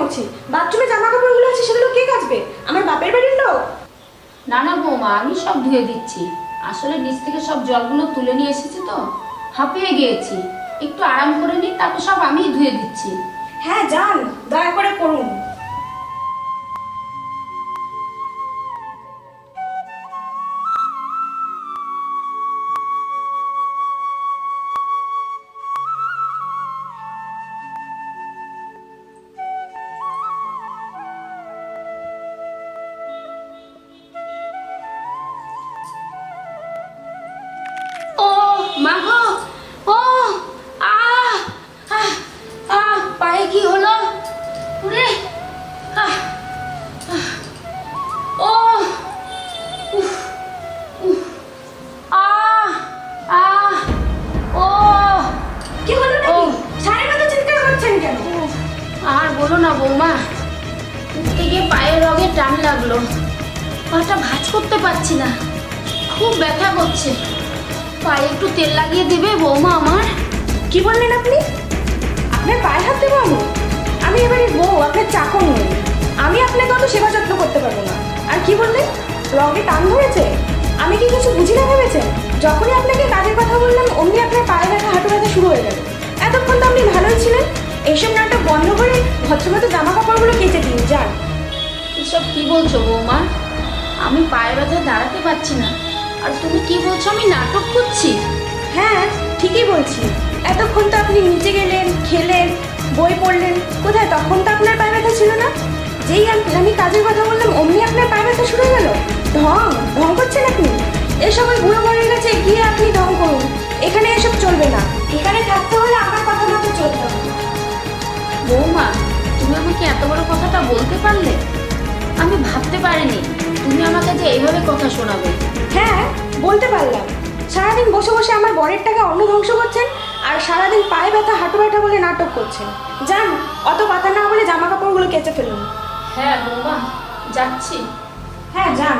বলছি, বাথরুমে জামা কাপড়গুলো আছে সেগুলো কে কাচবে? আমার বাপের বাড়ির লোক? না না বৌমা, আমি সব ধুয়ে দিচ্ছি। আসলে নিচ থেকে সব জলগুলো তুলে নিয়ে এসেছি তো, হাঁপিয়ে গিয়েছি। একটু আরাম করে নিই, তারপর সব আমিই ধুয়ে দিচ্ছি। হ্যাঁ যান, দয়া করে করুন। ও মা গো, ও আহ আহ আহ পায়ে কি হলো? ওরে আহ আহ, ও উফ উফ আহ আহ ও কি হলো নাকি? সারের মতো চিৎকার করছেন কেন? উফ, আর বলো না বৌমা, উঠতে গিয়ে পায়ের রগে টান লাগলো। পাটা ভাঁজ করতে পারছি না, খুব ব্যথা করছে। পায়ে একটু তেল লাগিয়ে দিবে বৌমা আমার? কি বললেন আপনি? আপনার পায়ে হাত দেবো আমি? আমি এবারে বউ, আপনার চাকর নই। আমি আপনাকে অত সেবা যত্ন করতে পারবো না। আর কি বললেন? রগে টান ধরেছে? আমি কি কিছু বুঝি না ভেবেছেন? যখনই আপনাকে কাজের কথা বললাম অমনি আপনার পায়ে ব্যথা হাঁটু ব্যথা শুরু হয়ে গেল। এতক্ষণ তো আপনি ভালোই ছিলেন। এইসব নাটক বন্ধ করে ভদ্রমতো জামা কাপড়গুলো কেচে দিন, যান। এসব কি বলছো বৌমা? আমি পায়ে ব্যথায় দাঁড়াতে পারছি না, আর তুমি কি বলছো আমি নাটক করছি? হ্যাঁ, ঠিকই বলছি। এতক্ষণ তো আপনি নিচে গেলেন, খেলেন, বই পড়লেন। কোথায় তখন তো আপনার পায়ে ব্যথা ছিল না। যেই আমি কাজের কথা বললাম অমনি আপনার পায়ে ব্যথা শুরু হয়ে গেল। ঢং ঢং করছেন আপনি। এসব ওই বুড়ো বড়ের কাছে গিয়ে আপনি ঢং করুন। এখানে এসব চলবে না। এখানে থাকতে হলে আমার কথা মতো চলতে হবে। বৌমা, তুমি আমাকে এত বড় কথাটা বলতে পারলে? আমি ভাবতে পারিনি তুমি আমাকে যে এইভাবে কথা শোনাবে। হ্যাঁ, বলতে পারলাম। সারাদিন বসে বসে আমার বরের টাকা অন্য ধ্বংস করছেন, আর সারাদিন পায়ে ব্যথা হাঁটু ব্যথা বলে নাটক করছেন। যান, অত কথা না বলে জামা কাপড়গুলো কেচে ফেলুন। হ্যাঁ বৌমা, যাচ্ছি। হ্যাঁ যান।